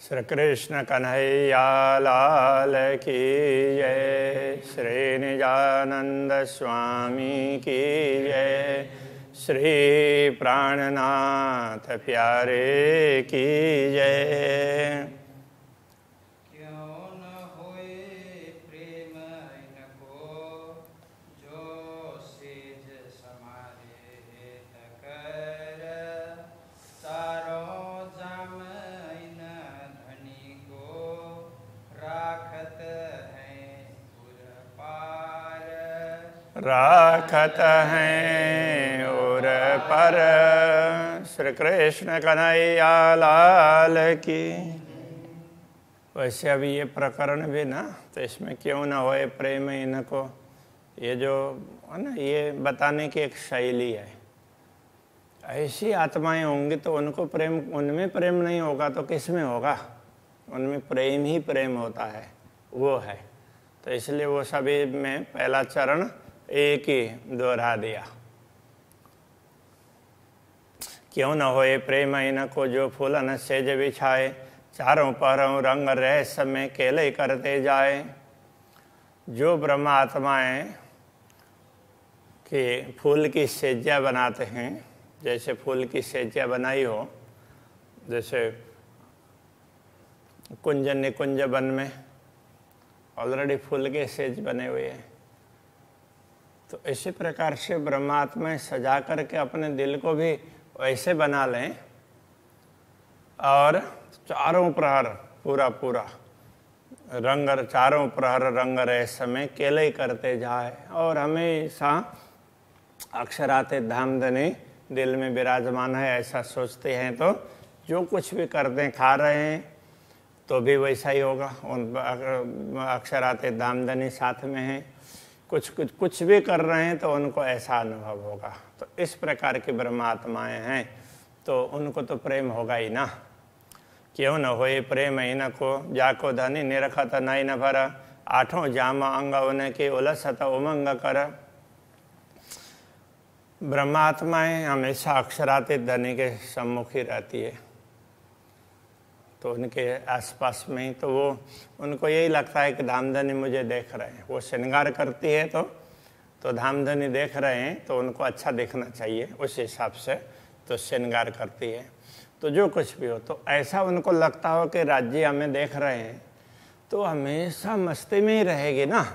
श्री कृष्ण कन्हैया लाल की जय। श्री निजानंद स्वामी की जय। श्री प्राणनाथ प्यारे की जय। राखत हैं और पर। श्री कृष्ण कन्हैया लाल की। वैसे अभी ये प्रकरण भी ना, तो इसमें क्यों ना होए प्रेम इनको, ये जो है ना, ये बताने की एक शैली है। ऐसी आत्माएं होंगी तो उनको प्रेम, उनमें प्रेम नहीं होगा तो किस में होगा? उनमें प्रेम ही प्रेम होता है, वो है। तो इसलिए वो सभी में पहला चरण एक ही दोहरा दिया। क्यों न होए प्रेम इनको जो फूलन सेज बिछाए, चारों पहरों रंग रहस्य में केले करते जाए। जो ब्रह्मात्माएं के फूल की सेज्या बनाते हैं, जैसे फूल की सेज्या बनाई हो, जैसे कुंज निकुंज वन में ऑलरेडी फूल के सेज बने हुए हैं, तो इसी प्रकार से ब्रह्मात्माएं सजा करके अपने दिल को भी वैसे बना लें और चारों प्रहर पूरा पूरा रंग, चारों प्रहर रंग रहस्य में केले करते जाए और हमेशा अक्षराते धामधनी दिल में विराजमान है, ऐसा सोचते हैं। तो जो कुछ भी करते हैं, खा रहे हैं तो भी वैसा ही होगा, उन अक्षराते धामधनी साथ में है। कुछ भी कर रहे हैं तो उनको ऐसा अनुभव होगा। तो इस प्रकार की ब्रह्मात्माएं हैं, तो उनको तो प्रेम होगा ही ना। क्यों न होए प्रेम इनको, जाको धनी निरखत नहीं न भर। आठों जाम अंग उनके उलसत उमंग कर। ब्रह्मात्माएं हमेशा अक्षरातीत धनी के सम्मुख ही रहती है, तो उनके आसपास में ही, तो वो उनको यही लगता है कि धामधनी मुझे देख रहे हैं। वो श्रृंगार करती है तो धामधनी देख रहे हैं, तो उनको अच्छा देखना चाहिए, उस हिसाब से तो श्रृंगार करती है। तो जो कुछ भी हो, तो ऐसा उनको लगता हो कि राज्य हमें देख रहे हैं, तो हमेशा मस्ती में ही रहेगी ना।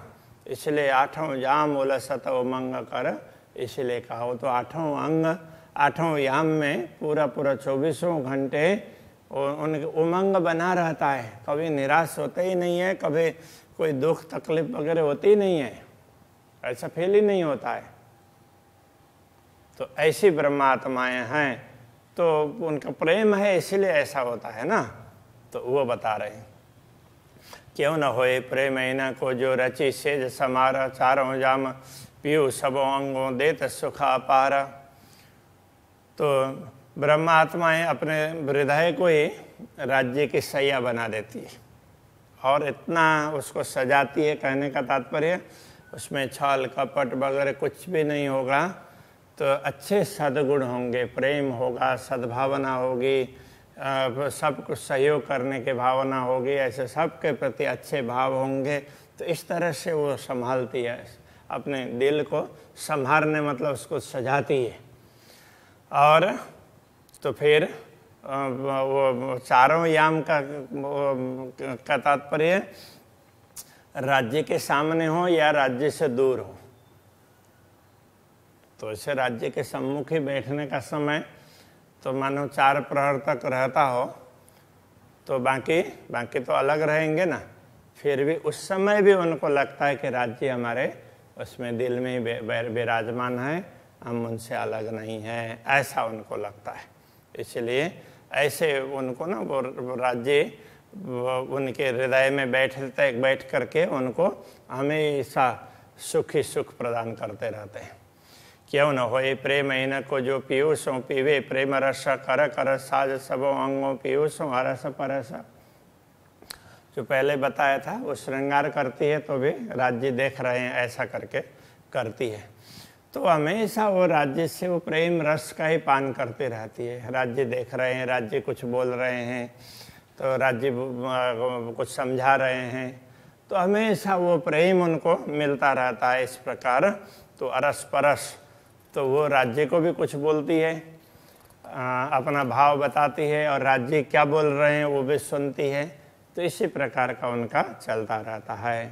इसलिए आठों जाम उलसत उमंग कर, इसलिए कहा हो। तो आठों अंग, आठों याम में पूरा 24 घंटे उनके उमंग बना रहता है, कभी निराश होते ही नहीं है, कभी कोई दुख तकलीफ वगैरह होती ही नहीं है, ऐसा फील ही नहीं होता है। तो ऐसी ब्रह्मात्माएं हैं, तो उनका प्रेम है इसलिए ऐसा होता है ना। तो वो बता रहे हैं, क्यों न होए प्रेम इनको जो रची सेज समारा। चारों जाम पीऊ सबों अंगों देत सुख अपार। तो ब्रह्मात्माएं अपने हृदय को ही राज्य की सैया बना देती है और इतना उसको सजाती है। कहने का तात्पर्य उसमें छल कपट वगैरह कुछ भी नहीं होगा, तो अच्छे सद्गुण होंगे, प्रेम होगा, सद्भावना होगी, सब कुछ सहयोग करने की भावना होगी, ऐसे सबके प्रति अच्छे भाव होंगे। तो इस तरह से वो संभालती है, अपने दिल को संभालने मतलब उसको सजाती है। और तो फिर वो चारों याम का तात्पर्य राज्य के सामने हो या राज्य से दूर हो। तो इसे राज्य के सम्मुख ही बैठने का समय तो मानो 4 प्रहर तक रहता हो, तो बाकी तो अलग रहेंगे ना। फिर भी उस समय भी उनको लगता है कि राज्य हमारे उसमें दिल में ही विराजमान है, हम उनसे अलग नहीं हैं, ऐसा उनको लगता है। इसलिए ऐसे उनको ना वो राज्य उनके हृदय में बैठ करके उनको हमेशा सुखी सुख प्रदान करते रहते हैं। क्यों न होए प्रेम इनको जो पीयूषों पीवे प्रेम रस कर कर साज सबों अंगों पीयूषों हरस परस। जो पहले बताया था, वो श्रृंगार करती है तो भी राज्य देख रहे हैं ऐसा करके करती है। तो हमेशा वो राज्य से वो प्रेम रस का ही पान करते रहती है। राज्य देख रहे हैं, राज्य कुछ बोल रहे हैं, तो राज्य कुछ समझा रहे हैं, तो हमेशा वो प्रेम उनको मिलता रहता है इस प्रकार। तो अरस परस, तो वो राज्य को भी कुछ बोलती है, अपना भाव बताती है, और राज्य क्या बोल रहे हैं वो भी सुनती है। तो इसी प्रकार का उनका चलता रहता है।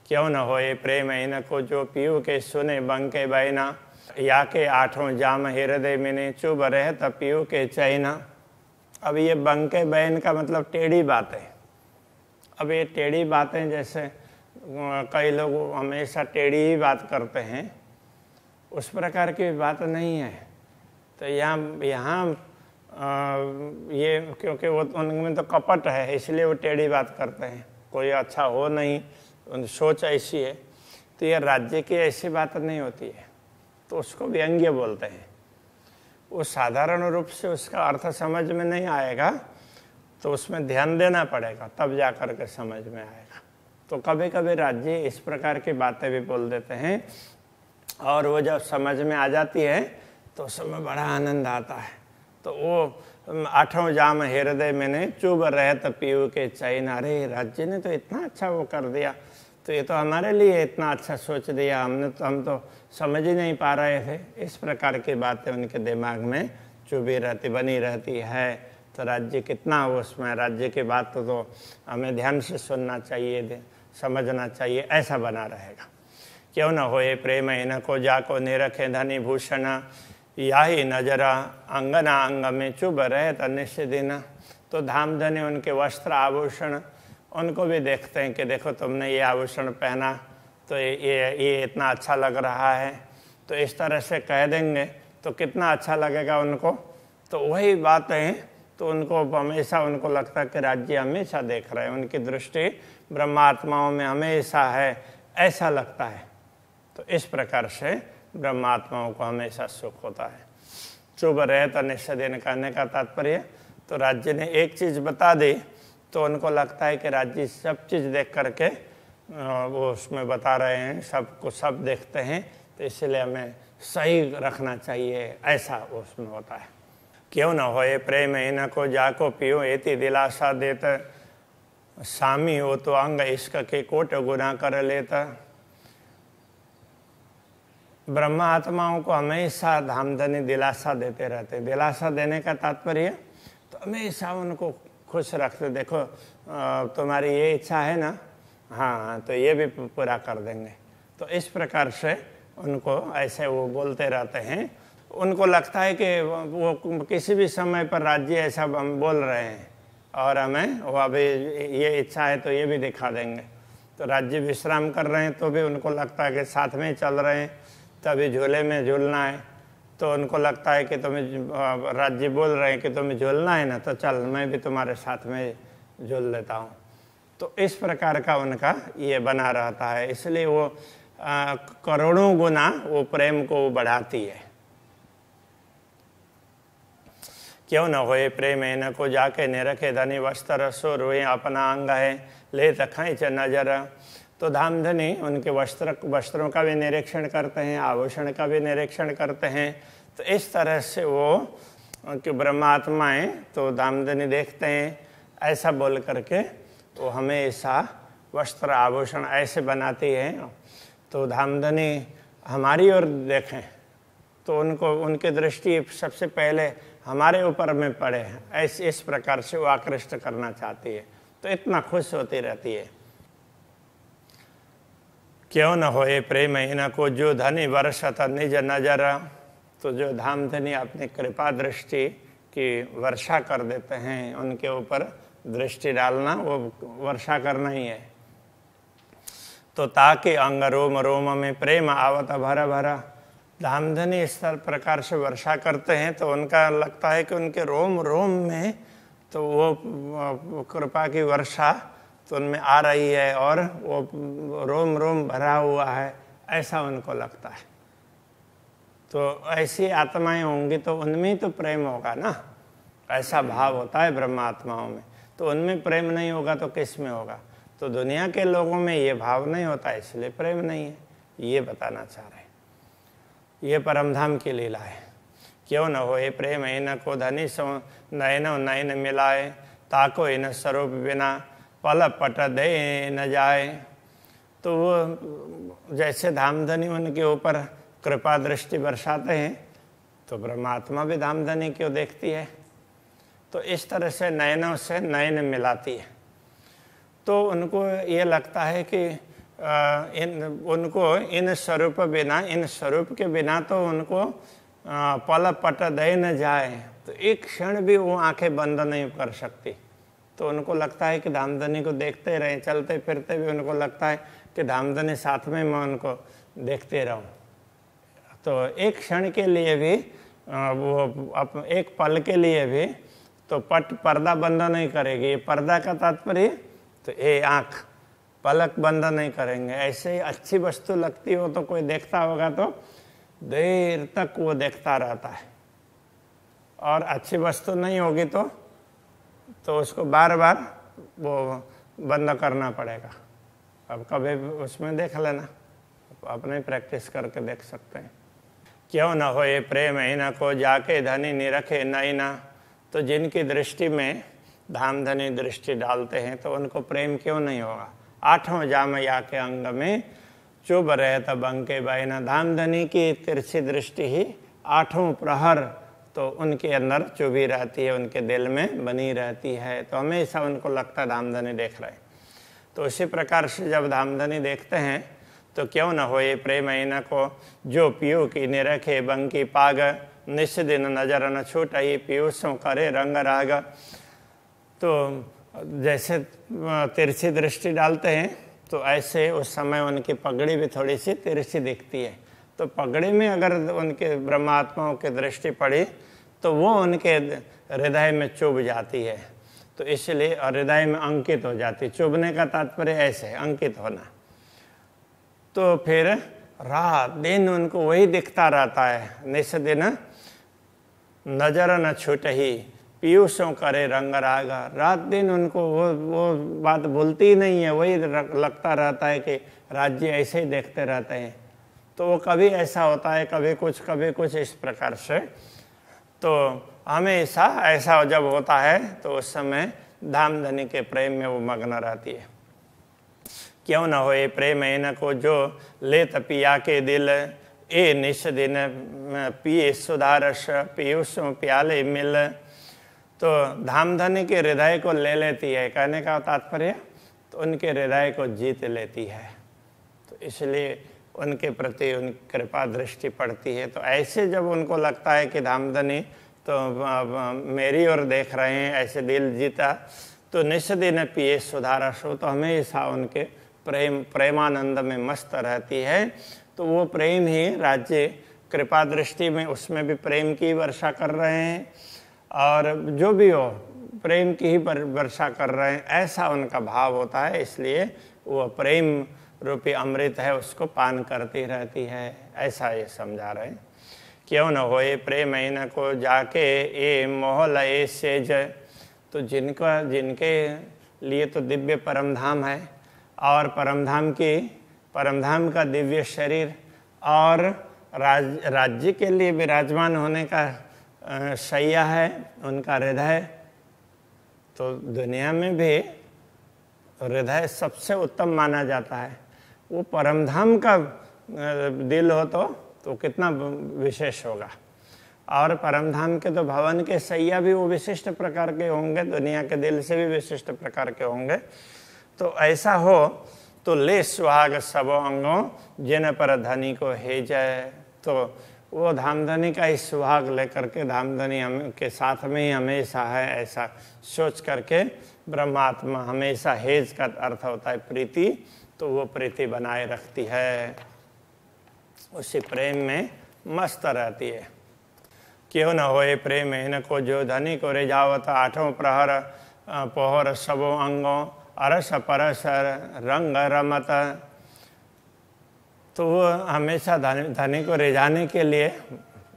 क्यों न होए प्रेम इनको जो पीऊ के सुने बंके बैना, या के आठों जाम हृदय मैंने चुभ रहे तब पीऊ के चैना। अब ये बंके बैन का मतलब टेढ़ी बातें। अब ये टेढ़ी बातें, जैसे कई लोग हमेशा टेढ़ी ही बात करते हैं, उस प्रकार की बात नहीं है। तो यहाँ ये क्योंकि वो उनमें तो कपट है, इसलिए वो टेढ़ी बात करते हैं, कोई अच्छा हो नहीं, सोच ऐसी है। तो ये राज्य की ऐसी बात नहीं होती है, तो उसको व्यंग्य बोलते हैं। वो साधारण रूप से उसका अर्थ समझ में नहीं आएगा, तो उसमें ध्यान देना पड़ेगा, तब जा कर के समझ में आएगा। तो कभी कभी राज्य इस प्रकार की बातें भी बोल देते हैं, और वो जब समझ में आ जाती है तो उसमें बड़ा आनंद आता है। तो वो आठों जाम हृदय मैंने चुभ रहे तो पीऊ के चैन। अरे राज्य ने तो इतना अच्छा वो कर दिया, तो ये तो हमारे लिए इतना अच्छा सोच दिया, हम तो समझ ही नहीं पा रहे थे। इस प्रकार की बातें उनके दिमाग में चुभी रहती, बनी रहती है। तो राज्य कितना उसमें, राज्य की बात तो हमें ध्यान से सुनना चाहिए, समझना चाहिए, ऐसा बना रहेगा। क्यों न होए प्रेम इनको जाको निरखे धनी भूषण, या ही नजरा अंगना अंग में चुभ रहे तनिष्ठ दिन। तो धाम धनी उनके वस्त्र आभूषण, उनको भी देखते हैं कि देखो तुमने ये आभूषण पहना, तो ये इतना अच्छा लग रहा है। तो इस तरह से कह देंगे तो कितना अच्छा लगेगा उनको। तो वही बात है, तो उनको हमेशा उनको लगता है कि राज्य हमेशा देख रहे हैं, उनकी दृष्टि ब्रह्मात्माओं में हमेशा है, ऐसा लगता है। तो इस प्रकार से ब्रह्मात्माओं को हमेशा सुख होता है। चुभ रहे तो निश्चय दिन कहने का तात्पर्य, तो राज्य ने एक चीज़ बता दी तो उनको लगता है कि राज्य सब चीज़ देख करके वो उसमें बता रहे हैं, सबको सब देखते हैं, तो इसलिए हमें सही रखना चाहिए, ऐसा उसमें होता है। क्यों न होए प्रेम इनको जाको पियो एति दिलासा देता, स्वामी हो तो अंग इश्क के कोट गुना कर लेता। ब्रह्मा आत्माओं को हमेशा धामधनी दिलासा देते रहते। दिलासा देने का तात्पर्य तो हमेशा उनको खुश रखते, देखो तुम्हारी ये इच्छा है ना, हाँ तो ये भी पूरा कर देंगे। तो इस प्रकार से उनको ऐसे वो बोलते रहते हैं। उनको लगता है कि वो किसी भी समय पर राज्य ऐसा हम बोल रहे हैं और हमें वो अभी ये इच्छा है तो ये भी दिखा देंगे। तो राज्य विश्राम कर रहे हैं तो भी उनको लगता है कि साथ में चल रहे हैं, तभी झूले में झूलना है, तो उनको लगता है कि तुम्हें राज्य बोल रहे हैं कि तुम्हें झूलना है ना, तो चल मैं भी तुम्हारे साथ में झूल लेता हूँ। तो इस प्रकार का उनका ये बना रहता है, इसलिए वो करोड़ों गुना वो प्रेम को बढ़ाती है। क्यों न होए प्रेम इनको जाके निरखे धनी वस्त्र सो रोए अपना अंग है ले तखैच नजर। तो धामधनी उनके वस्त्रों का भी निरीक्षण करते हैं, आभूषण का भी निरीक्षण करते हैं। तो इस तरह से वो उनके ब्रह्मात्माएँ तो धामधनी देखते हैं, ऐसा बोल करके वो हमेशा वस्त्र आभूषण ऐसे बनाती है। तो धामधनी हमारी ओर देखें तो उनको उनकी दृष्टि सबसे पहले हमारे ऊपर में पड़े, ऐसे इस प्रकार से वो आकृष्ट करना चाहती है, तो इतना खुश होती रहती है। क्यों न होए प्रेम इनको जो धनी वर्षत निज नजर। तो जो धामधनी अपनी कृपा दृष्टि की वर्षा कर देते हैं, उनके ऊपर दृष्टि डालना वो वर्षा करना ही है। तो ताकि अंग रोम रोम में प्रेम आवत भरा भरा। धामधनी इस प्रकार से वर्षा करते हैं तो उनका लगता है कि उनके रोम रोम में तो वो कृपा की वर्षा तो उनमें आ रही है और वो रोम रोम भरा हुआ है, ऐसा उनको लगता है। तो ऐसी आत्माएं होंगी तो उनमें तो प्रेम होगा ना, ऐसा भाव होता है ब्रह्मात्माओं में। तो उनमें प्रेम नहीं होगा तो किस में होगा? तो दुनिया के लोगों में ये भाव नहीं होता, इसलिए प्रेम नहीं है, ये बताना चाह रहे हैं। ये परमधाम की लीला है। क्यों न होए प्रेम इनको धनी सो नयन नयन मिलाए, ताको इन स्वरूप बिना पल पट दे न जाए। तो वो जैसे धामधनी उनके ऊपर कृपा दृष्टि बरसाते हैं, तो परमात्मा भी धामधनी क्यों देखती है। तो इस तरह से नयनों से नयन मिलाती है। तो उनको ये लगता है कि उनको इन स्वरूप बिना, इन स्वरूप के बिना तो उनको पल पट दे न जाए, तो एक क्षण भी वो आंखें बंद नहीं कर सकती। तो उनको लगता है कि धामधनी को देखते रहें, चलते फिरते भी उनको लगता है कि धामधनी साथ में मैं उनको देखते रहूं। तो एक क्षण के लिए भी वो एक पल के लिए भी तो पर्दा बंद नहीं करेगी। ये पर्दा का तात्पर्य, तो ये आँख पलक बंद नहीं करेंगे। ऐसे ही अच्छी वस्तु लगती हो तो कोई देखता होगा तो देर तक वो देखता रहता है, और अच्छी वस्तु नहीं होगी तो उसको बार बार वो बंद करना पड़ेगा। अब कभी उसमें देख लेना, अपने प्रैक्टिस करके देख सकते हैं। क्यों न हो ये प्रेम इना को जाके धनी निरखे नैना। तो जिनकी दृष्टि में धामधनी दृष्टि डालते हैं तो उनको प्रेम क्यों नहीं होगा। आठों जाम या के अंग में चुभ रहे तब अंके बैना। धामधनी की तिरछी दृष्टि ही आठों प्रहर तो उनके अंदर चुभी रहती है, उनके दिल में बनी रहती है। तो हमेशा उनको लगता है धामधनी देख रहे हैं। तो उसी प्रकार से जब धामधनी देखते हैं तो क्यों न हो ये प्रेम ऐना को जो पियो की निरखे बंकी पाग। निश दिन नजर न छूट ही पीयूषों करे रंग राग। तो जैसे तिरछी दृष्टि डालते हैं तो ऐसे उस समय उनकी पगड़ी भी थोड़ी सी तिरछी दिखती है। तो पगड़ी में अगर उनके ब्रह्मात्माओं की दृष्टि पड़ी तो वो उनके हृदय में चुभ जाती है। तो इसलिए हृदय में अंकित हो जाती। चुभने का तात्पर्य ऐसे अंकित होना। तो फिर रात दिन उनको वही दिखता रहता है। निस दिन नजर न छूट ही पीयूषों करे रंग रागा। रात दिन उनको वो बात भूलती नहीं है, वही लगता रहता है कि राज्य ऐसे ही देखते रहते हैं। तो वो कभी ऐसा होता है, कभी कुछ इस प्रकार से। तो हमेशा ऐसा जब होता है तो उस समय धामधनी के प्रेम में वो मग्न रहती है। क्यों न हो ये प्रेम ऐन को जो ले पिया के दिल। ए निश दिन पिए सुधारस पीयूषों प्याले मिल। तो धामधनी के हृदय को ले लेती है, कहने का तात्पर्य तो उनके हृदय को जीत लेती है। तो इसलिए उनके प्रति उनकी कृपा दृष्टि पड़ती है। तो ऐसे जब उनको लगता है कि धामधनी तो मेरी ओर देख रहे हैं, ऐसे दिल जीता, तो निश दिन पिए सुधारस हो, तो हमेशा उनके प्रेमानंद में मस्त रहती है। तो वो प्रेम ही राज्य कृपा दृष्टि में उसमें भी प्रेम की वर्षा कर रहे हैं, और जो भी हो प्रेम की ही वर्षा कर रहे हैं, ऐसा उनका भाव होता है। इसलिए वो प्रेम रूपी अमृत है, उसको पान करती रहती है, ऐसा ये समझा रहे हैं। क्यों न होए प्रेम ऐन को जाके ये मोहल ए सेज। तो जिनके लिए तो दिव्य परमधाम है, और परमधाम का दिव्य शरीर, और राज्य के लिए विराजमान होने का शैया है उनका हृदय। तो दुनिया में भी हृदय सबसे उत्तम माना जाता है। वो परमधाम का दिल हो तो कितना विशेष होगा। और परमधाम के तो भवन के शैया भी वो विशिष्ट प्रकार के होंगे, दुनिया के दिल से भी विशिष्ट प्रकार के होंगे। तो ऐसा हो तो ले सुहाग सबो अंगों जिन पर धनी को हे जय। तो वो धामधनी का ही सुहाग लेकर के धामधनी हम के साथ में ही हमेशा है, ऐसा सोच करके ब्रह्मात्मा हमेशा हेज का अर्थ होता है प्रीति, तो वो प्रीति बनाए रखती है, उसी प्रेम में मस्त रहती है। क्यों न होए प्रेम इनको जो धनी को रिझावत आठों प्रहर पोहर सबो अंगों अरस परस रंग रमत। तो वो हमेशा धनी को रिझाने के लिए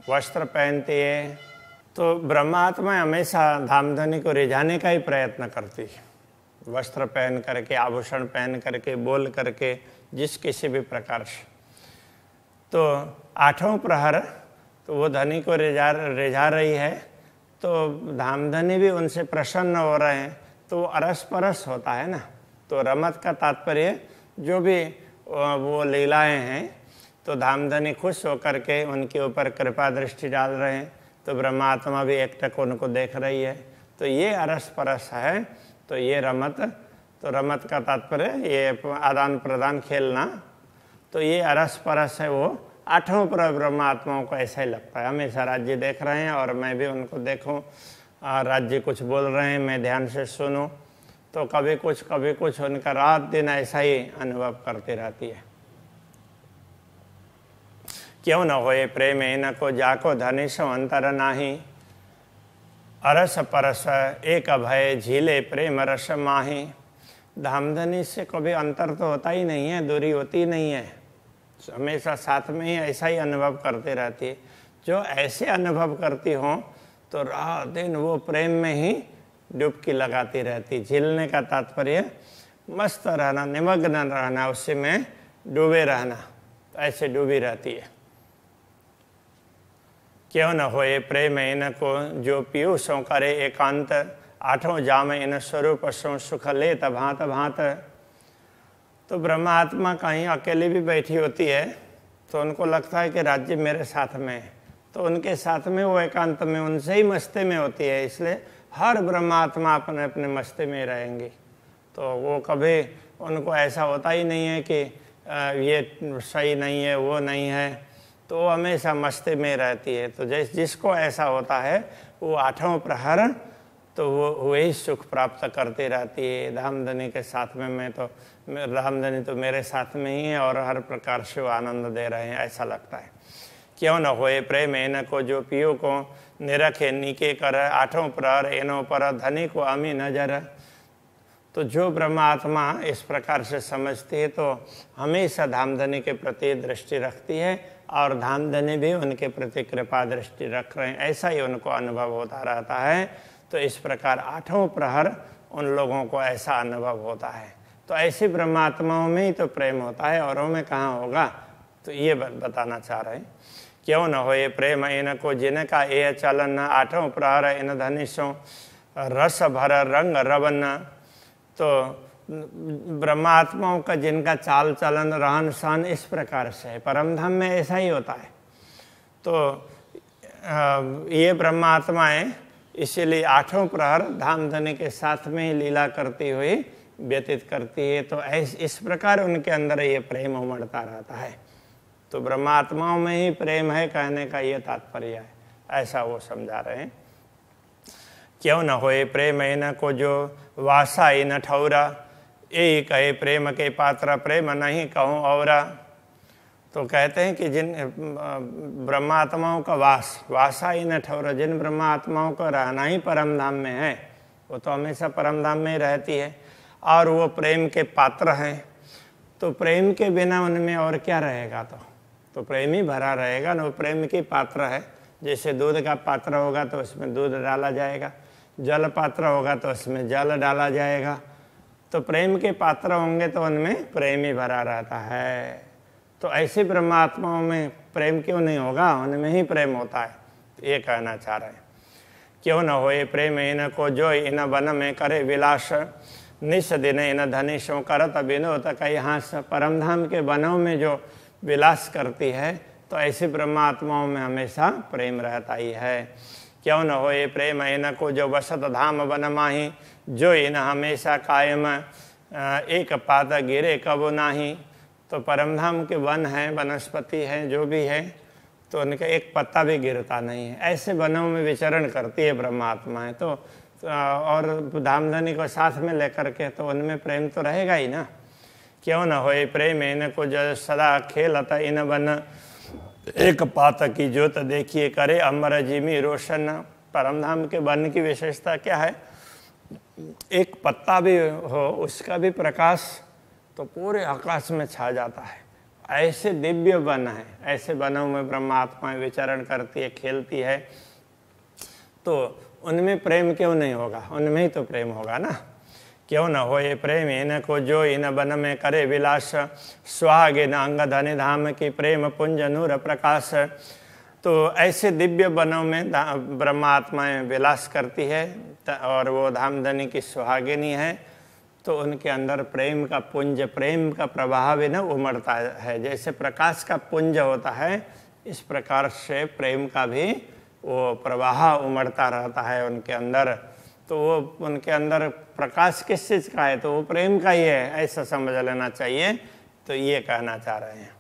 वस्त्र पहनती है। तो ब्रह्मात्मा हमेशा धामधनी को रिझाने का ही प्रयत्न करती है, वस्त्र पहन करके, आभूषण पहन करके, बोल करके, जिस किसी भी प्रकार से। तो आठों प्रहर तो वो धनी को रिझा रही है, तो धामधनी भी उनसे प्रसन्न हो रहे हैं। तो वो अरस परस होता है ना। तो रमत का तात्पर्य जो भी वो लीलाएं हैं, तो धामधनी खुश होकर के उनके ऊपर कृपा दृष्टि डाल रहे हैं, तो ब्रह्मात्मा भी एकटक उनको देख रही है, तो ये अरस परस है। तो ये रमत, तो रमत का तात्पर्य ये आदान प्रदान खेलना, तो ये अरस परस है। वो आठों ब्रह्मात्माओं को ऐसा ही लगता है, हमेशा राज्य देख रहे हैं और मैं भी उनको देखूं, राज्य कुछ बोल रहे हैं मैं ध्यान से सुनूं, तो कभी कुछ उनका रात दिन ऐसा ही अनुभव करती रहती है। क्यों न होए प्रेम इनको जाको धनिशो अंतर नाही, अरस परस एक अभय झीले प्रेम रस माही। धामधनी से कभी अंतर तो होता ही नहीं है, दूरी होती नहीं है, हमेशा साथ में ही ऐसा ही अनुभव करते रहती है। जो ऐसे अनुभव करती हो तो रात दिन वो प्रेम में ही डुबकी लगाती रहती। झीलने का तात्पर्य मस्त रहना, निमग्न रहना, उसी में डूबे रहना, तो ऐसे डूबी रहती है। क्यों न होए प्रेम इनको जो पीयूषों करे एकांत, आठों जाम इन स्वरूप सो सुख ले भांत भांत। तो ब्रह्मात्मा कहीं अकेली भी बैठी होती है तो उनको लगता है कि राज्य मेरे साथ में है, तो उनके साथ में वो एकांत में उनसे ही मस्ती में होती है, इसलिए हर ब्रह्मात्मा अपने अपने मस्ती में रहेंगे। तो वो कभी उनको ऐसा होता ही नहीं है कि ये सही नहीं है, वो नहीं है, तो वो हमेशा मस्ती में रहती है। तो जिसको ऐसा होता है वो आठों प्रहर तो वो वही सुख प्राप्त करती रहती है। धामधनी के साथ में मैं तो धामधनी तो मेरे साथ में ही है और हर प्रकार से वो आनंद दे रहे हैं, ऐसा लगता है। क्यों न होए प्रेम इनको जो पियो को निरखे नीके कर, आठों प्रहर इनो पर धनी को अमी नजर। तो जो ब्रह्मात्मा इस प्रकार से समझती है तो हमेशा धामधनी के प्रति दृष्टि रखती है और धामधनी भी उनके प्रति कृपा दृष्टि रख रहे हैं, ऐसा ही उनको अनुभव होता रहता है। तो इस प्रकार आठों प्रहर उन लोगों को ऐसा अनुभव होता है। तो ऐसी ब्रह्मात्माओं में ही तो प्रेम होता है, औरों में कहाँ होगा, तो ये बताना चाह रहे हैं। क्यों न होए प्रेम इनको जिनका यह चलन, आठों प्रहर इन धनिशों रस भर रंग रवन। तो ब्रह्मात्माओं का जिनका चाल चलन रहन सहन इस प्रकार से है, परमधाम में ऐसा ही होता है। तो ये ब्रह्मात्माएं इसीलिए आठों प्रहर धामधनी के साथ में ही लीला करती हुई व्यतीत करती है। तो इस प्रकार उनके अंदर ये प्रेम उमड़ता रहता है। तो ब्रह्मात्माओं में ही प्रेम है कहने का ये तात्पर्य है, ऐसा वो समझा रहे हैं। क्यों न होए प्रेम इनको जो वासा इन ठौरा, यही कहे प्रेम के पात्र प्रेम नहीं कहूँ औरा। तो कहते हैं कि जिन ब्रह्मात्माओं का वासा इन ठौरा, जिन ब्रह्मात्माओं का रहना ही परमधाम में है, वो तो हमेशा परमधाम में रहती है और वो प्रेम के पात्र हैं। तो प्रेम के बिना उनमें और क्या रहेगा, तो प्रेम ही भरा रहेगा ना। वो प्रेम की पात्र है, जैसे दूध का पात्र होगा तो उसमें दूध डाला जाएगा, जल पात्र होगा तो उसमें जल डाला जाएगा। तो प्रेम के पात्र होंगे तो उनमें प्रेम ही भरा रहता है। तो ऐसी ब्रह्मात्माओं में प्रेम क्यों नहीं होगा, उनमें ही प्रेम होता है, ये कहना चाह रहे हैं। क्यों न होए प्रेम इनको जो इन वन में करे विलास, निस दिन इन धनिशों करत विनोद कई हास। परमधाम के वनों में जो विलास करती है तो ऐसी ब्रह्मात्माओं में हमेशा प्रेम रहता ही है। क्यों न होए प्रेम इनको जो वसत धाम वन माही, जो इन हमेशा कायम एक पात गिरे कबो नाही। तो परमधाम के वन हैं, वनस्पति हैं, जो भी है, तो उनका एक पत्ता भी गिरता नहीं है। ऐसे वनों में विचरण करती है ब्रह्मात्माएं। तो और धामधनी को साथ में लेकर के तो उनमें प्रेम तो रहेगा ही ना। क्यों न होए प्रेम इनको जो सदा खेलता इन वन, एक पात की ज्योत देखिए करे अमर जिमी रोशन। परमधाम के वन की विशेषता क्या है, एक पत्ता भी हो उसका भी प्रकाश तो पूरे आकाश में छा जाता है। ऐसे दिव्य वन है, ऐसे वनों में ब्रह्मात्माएं विचरण करती है, खेलती है, तो उनमें प्रेम क्यों नहीं होगा, उनमें ही तो प्रेम होगा ना। क्यों न होए प्रेम इनको जो इन वन में करे विलास, सुहागिन अंग धनि धाम की प्रेम पुंज नूर प्रकाश। तो ऐसे दिव्य वनों में ब्रह्मात्माएं विलास करती है, और वो धामधनी की सुहागिनी है, तो उनके अंदर प्रेम का पुंज, प्रेम का प्रवाह भी ना उमड़ता है। जैसे प्रकाश का पुंज होता है, इस प्रकार से प्रेम का भी वो प्रवाह उमड़ता रहता है उनके अंदर। तो वो उनके अंदर प्रकाश किस चीज़ का है? तो वो प्रेम का ही है, ऐसा समझ लेना चाहिए। तो ये कहना चाह रहे हैं,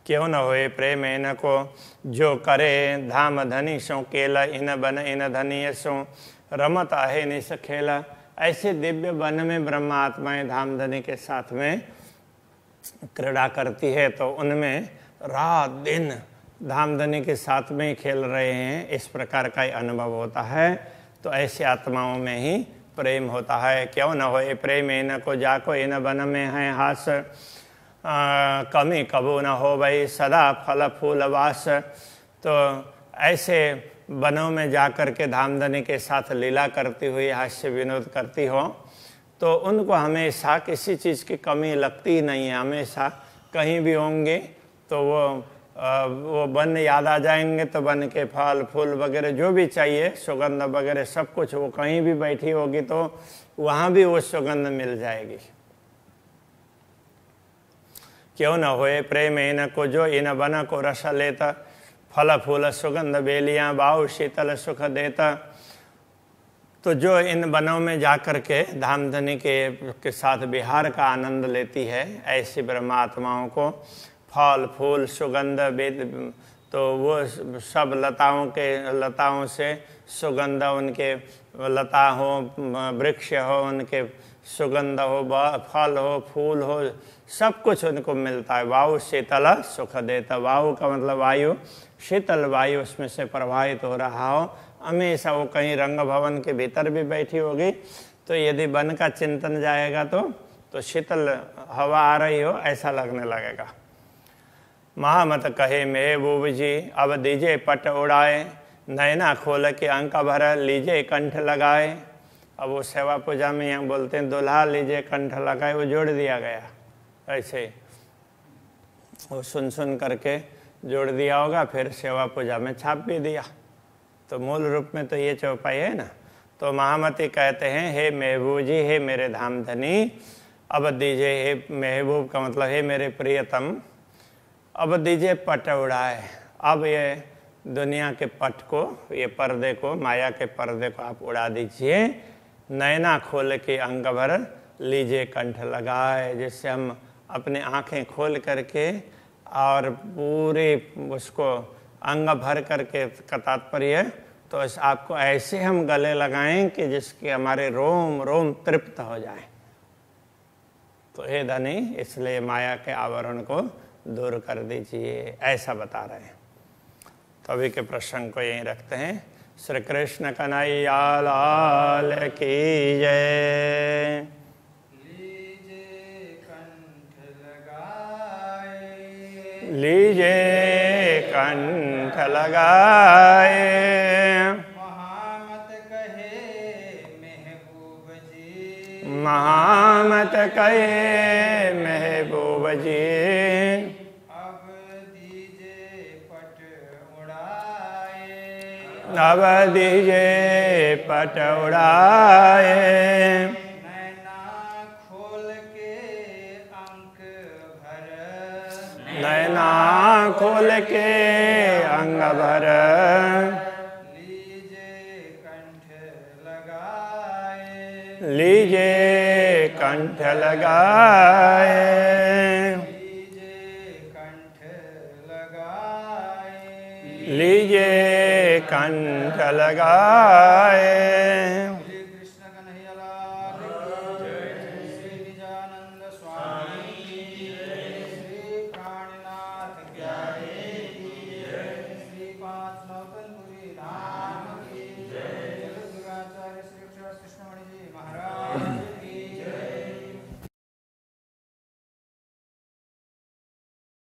क्यों न होए प्रेम इन को जो करे, धाम धनी सो केला, इन बन इन धनी सो रमत आहे निस खेला। ऐसे दिव्य वन में ब्रह्म आत्माएं धामधनी के साथ में क्रीड़ा करती है, तो उनमें रात दिन धामधनी के साथ में ही खेल रहे हैं, इस प्रकार का ही अनुभव होता है। तो ऐसी आत्माओं में ही प्रेम होता है। क्यों न होए प्रेम इन को जाको, इन वन में है हास, कमी कबू न हो भाई सदा फल फूल वास। तो ऐसे वनों में जा कर के धामधनी के साथ लीला करती हुई हास्य विनोद करती हो, तो उनको हमेशा किसी चीज़ की कमी लगती ही नहीं है। हमेशा कहीं भी होंगे तो वो वन याद आ जाएंगे, तो वन के फल फूल वगैरह जो भी चाहिए, सुगंध वगैरह सब कुछ, वो कहीं भी बैठी होगी तो वहाँ भी वो सुगंध मिल जाएगी। क्यों न होए प्रेम इन को जो, इन वन को रस लेता, फल फूल सुगंध बेलियाँ बाऊ शीतल सुख देता। तो जो इन वनों में जा कर के धामधनी के साथ विहार का आनंद लेती है, ऐसी ब्रह्मात्माओं को फल फूल सुगंध बेद, तो वो सब लताओं से सुगंध, उनके लता हो, वृक्ष हो, उनके सुगंध हो, फल हो, फूल हो, सब कुछ उनको मिलता है। वायु शीतल सुख देता। वायु का मतलब वायु, शीतल वायु उसमें से प्रवाहित हो रहा हो। हमेशा वो कहीं रंग भवन के भीतर भी बैठी होगी, तो यदि वन का चिंतन जाएगा तो शीतल हवा आ रही हो ऐसा लगने लगेगा। महामत कहे महबूब जी, अब दीजिए पट उड़ाए, नैना खोल के अंक भर लीजिए कंठ लगाए। अब वो सेवा पूजा में यहाँ बोलते हैं दुल्हा लीजिए कंठ लगाए, वो जोड़ दिया गया, ऐसे वो सुन करके जोड़ दिया होगा, फिर सेवा पूजा में छाप भी दिया। तो मूल रूप में तो ये चौपाई है ना। तो महामती कहते हैं, हे महबूब जी, हे मेरे धामधनी, अब दीजिए, हे महबूब का मतलब हे मेरे प्रियतम, अब दीजिए पट उड़ाए। अब ये दुनिया के पट को, ये पर्दे को, माया के पर्दे को आप उड़ा दीजिए। नैना खोल के अंग भर लीजिए कंठ लगाए, जिससे हम अपने आँखें खोल करके और पूरे उसको अंग भर करके का तात्पर्य, तो आपको ऐसे हम गले लगाएं कि जिसके हमारे रोम रोम तृप्त हो जाए। तो हे धनी, इसलिए माया के आवरण को दूर कर दीजिए, ऐसा बता रहे हैं। तो अभी के प्रसंग को यहीं रखते हैं। श्री कृष्ण कन्हैया लाल की जय। लीजिए कंठ लगाए, महामत कहे महबूब जी, महामत कहे महबूब जी, अब दीजिए पट उड़ाए, अब दीजिए पट उड़ाए। नैना खोल के अंग भर, लीजिए कंठ लगाए, लीजिए कंठ लगाए, लीजिए कंठ लगाए, लीजिए कंठ लगाए। श्री कृष्ण कन्हैया लाल की जय। श्री निजानंद स्वामी की जय। श्री प्राणनाथ की जय। श्री पांच नौतनपुरी धाम